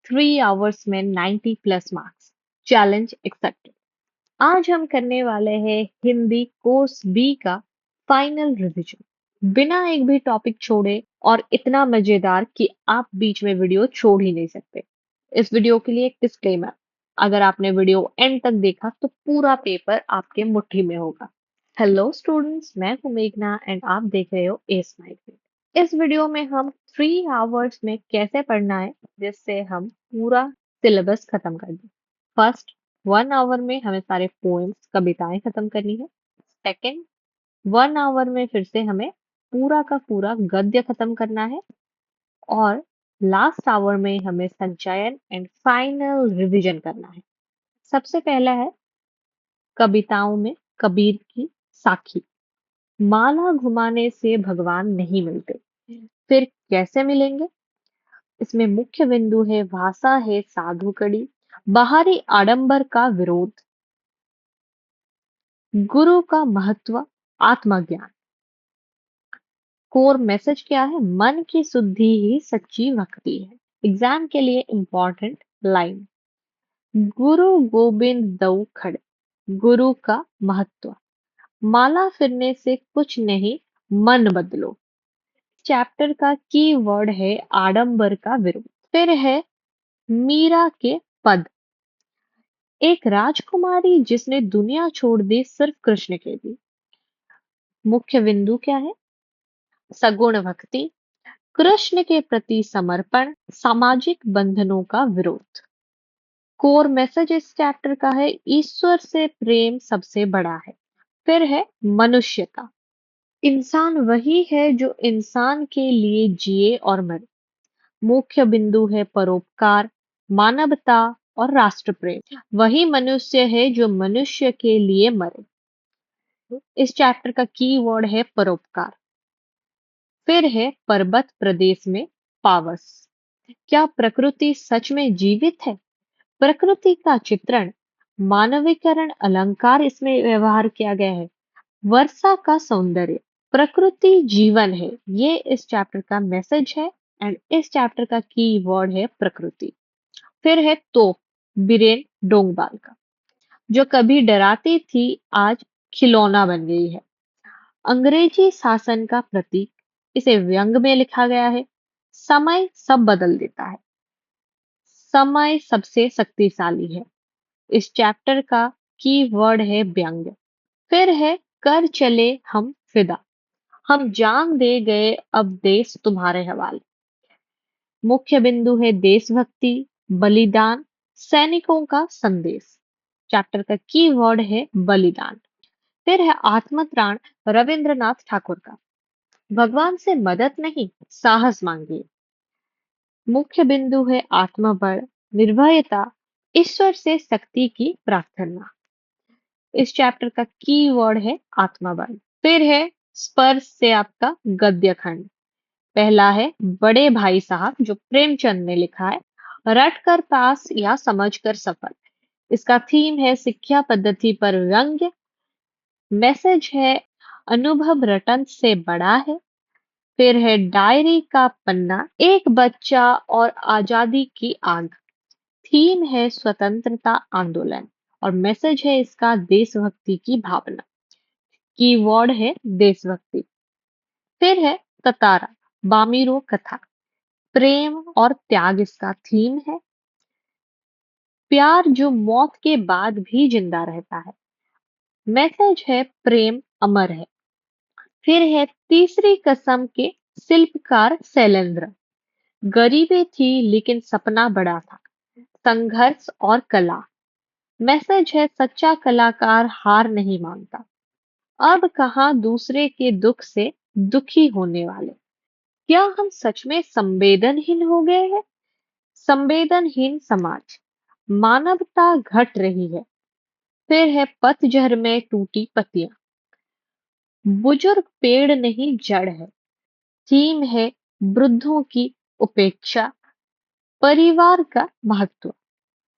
3 hours में 90 plus marks, challenge accepted. आज हम करने वाले हैं हिंदी कोर्स बी का फाइनल रिवीजन, बिना एक भी टॉपिक छोड़े और इतना मजेदार कि आप बीच में वीडियो छोड़ ही नहीं सकते। इस वीडियो के लिए एक डिस्क्लेमर, अगर आपने वीडियो एंड तक देखा तो पूरा पेपर आपके मुट्ठी में होगा। हेलो स्टूडेंट्स, मैं हूं मेघना एंड आप देख रहे हो ए स्माइल। इस वीडियो में हम 3 आवर्स में कैसे पढ़ना है जिससे हम पूरा सिलेबस खत्म कर दें। फर्स्ट, 1 आवर में हमें सारे पोएम्स कविताएं खत्म करनी है। सेकंड, 1 आवर में फिर से हमें पूरा का पूरा गद्य खत्म करना है। और लास्ट आवर में हमें संचयन एंड फाइनल रिवीजन करना है। सबसे पहला है कविताओं में कबीर की साखी। माला घुमाने से भगवान नहीं मिलते, फिर कैसे मिलेंगे? इसमें मुख्य बिंदु है भाषा है साधु कड़ी, बाहरी आडंबर का विरोध, गुरु का महत्व, आत्मज्ञान। कोर मैसेज क्या है? मन की शुद्धि ही सच्ची भक्ति है। एग्जाम के लिए इंपॉर्टेंट लाइन, गुरु गोबिंद दऊ खड़े, गुरु का महत्व, माला फिरने से कुछ नहीं, मन बदलो। चैप्टर का की वर्ड है आडंबर का विरोध। फिर है मीरा के पद, एक राजकुमारी जिसने दुनिया छोड़ दी सिर्फ कृष्ण के लिए। मुख्य बिंदु क्या है? सगुण भक्ति, कृष्ण के प्रति समर्पण, सामाजिक बंधनों का विरोध। कोर मैसेज इस चैप्टर का है ईश्वर से प्रेम सबसे बड़ा है। फिर है मनुष्यता, इंसान वही है जो इंसान के लिए जिए और मरे। मुख्य बिंदु है परोपकार, मानवता और राष्ट्र प्रेम। वही मनुष्य है जो मनुष्य के लिए मरे। इस चैप्टर का की वर्ड है परोपकार। फिर है पर्वत प्रदेश में पावस, क्या प्रकृति सच में जीवित है? प्रकृति का चित्रण, मानवीकरण अलंकार इसमें व्यवहार किया गया है। वर्षा का सौंदर्य, प्रकृति जीवन है, ये इस चैप्टर का मैसेज है। एंड इस चैप्टर का की वर्ड है प्रकृति। फिर है तोप, बीरेन डोंगबाल का, जो कभी डराती थी आज खिलौना बन गई है। अंग्रेजी शासन का प्रतीक, इसे व्यंग में लिखा गया है। समय सब बदल देता है, समय सबसे शक्तिशाली है। इस चैप्टर का की वर्ड है व्यंग। फिर है कर चले हम फिदा, हम जान दे गए अब देश तुम्हारे हवाले। मुख्य बिंदु है देशभक्ति, बलिदान, सैनिकों का संदेश। चैप्टर का की वर्ड है बलिदान। फिर है आत्मत्राण, रविंद्रनाथ ठाकुर का, भगवान से मदद नहीं साहस मांगिए। मुख्य बिंदु है आत्मबल, निर्भयता, ईश्वर से शक्ति की प्रार्थना। इस चैप्टर का की वर्ड है आत्मबल। फिर है स्पर्श से आपका गद्य खंड। पहला है बड़े भाई साहब, जो प्रेमचंद ने लिखा है, रट कर पास या समझ कर सफल। इसका थीम है शिक्षा पद्धति पर व्यंग्य। मैसेज है अनुभव रटन से बड़ा है। फिर है डायरी का पन्ना, एक बच्चा और आजादी की आग। थीम है स्वतंत्रता आंदोलन और मैसेज है इसका देशभक्ति की भावना। कीवर्ड है देशभक्ति। फिर है कतारा, बामीरो कथा, प्रेम और त्याग इसका थीम है। प्यार जो मौत के बाद भी जिंदा रहता है, मैसेज है प्रेम अमर है। फिर है तीसरी कसम के शिल्पकार शैलेंद्र, गरीबी थी लेकिन सपना बड़ा था, संघर्ष और कला। मैसेज है सच्चा कलाकार हार नहीं मानता। अब कहाँ दूसरे के दुख से दुखी होने वाले। क्या हम सच में संवेदनहीन हो गए हैं? संवेदनहीन समाज, मानवता घट रही है। फिर है पतझड़ में टूटी पत्तियां, बुजुर्ग पेड़ नहीं जड़ है। थीम है वृद्धों की उपेक्षा, परिवार का महत्व।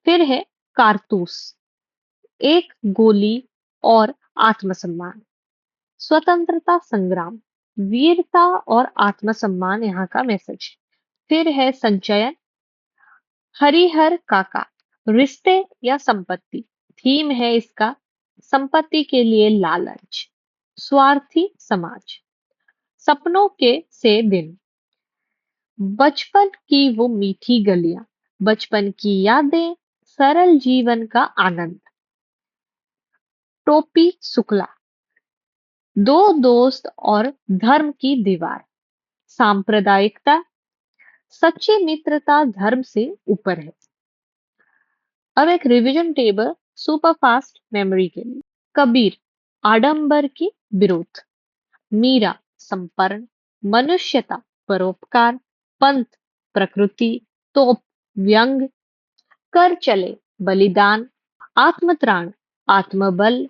फिर है कारतूस, एक गोली और आत्मसम्मान, स्वतंत्रता संग्राम, वीरता और आत्मसम्मान यहाँ का मैसेज। फिर है संचयन, हरिहर काका, रिश्ते या संपत्ति। थीम है इसका संपत्ति के लिए लालच। स्वार्थी समाज, सपनों के से दिन, बचपन की वो मीठी गलियां, बचपन की यादें, सरल जीवन का आनंद। टोपी शुक्ला, दो दोस्त और धर्म की दीवार। सांप्रदायिकता, सच्ची मित्रता धर्म से ऊपर है। अब एक revision table super fast memory के लिए। कबीर, आडंबर की विरोध। मीरा, संपर्ण, मनुष्यता, परोपकार। पंत, प्रकृति, तोप, व्यंग। कर चले, बलिदान। आत्मत्राण, आत्मबल।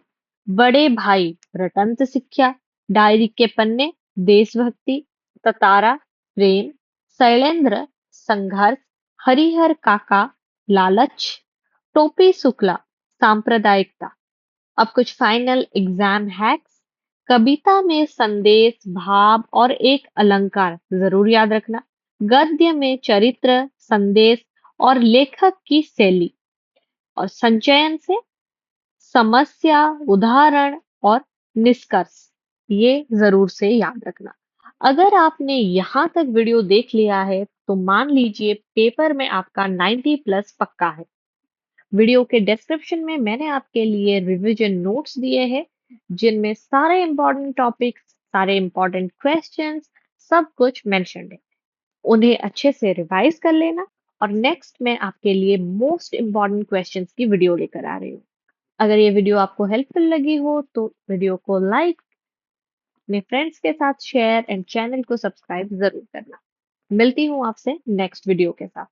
बड़े भाई, रटंत शिक्षा। डायरी के पन्ने, देशभक्ति। ततारा, प्रेम। शैलेंद्र, संघर्ष। हरिहर काका, लालच। टोपी शुक्ला, सांप्रदायिकता। अब कुछ फाइनल एग्जाम हैक्स। कविता में संदेश, भाव और एक अलंकार जरूर याद रखना। गद्य में चरित्र, संदेश और लेखक की शैली। और संचयन से समस्या, उदाहरण और निष्कर्ष, ये जरूर से याद रखना। अगर आपने यहाँ तक वीडियो देख लिया है तो मान लीजिए पेपर में आपका 90 प्लस पक्का है। वीडियो के डिस्क्रिप्शन में मैंने आपके लिए रिवीजन नोट्स दिए हैं जिनमें सारे इंपॉर्टेंट टॉपिक्स, सारे इंपॉर्टेंट क्वेश्चंस, सब कुछ मेंशन्ड है। उन्हें अच्छे से रिवाइज कर लेना और नेक्स्ट मैं आपके लिए मोस्ट इंपॉर्टेंट क्वेश्चंस की वीडियो लेकर आ रही हूँ। अगर ये वीडियो आपको हेल्पफुल लगी हो तो वीडियो को लाइक, अपने फ्रेंड्स के साथ शेयर एंड चैनल को सब्सक्राइब जरूर करना। मिलती हूँ आपसे नेक्स्ट वीडियो के साथ।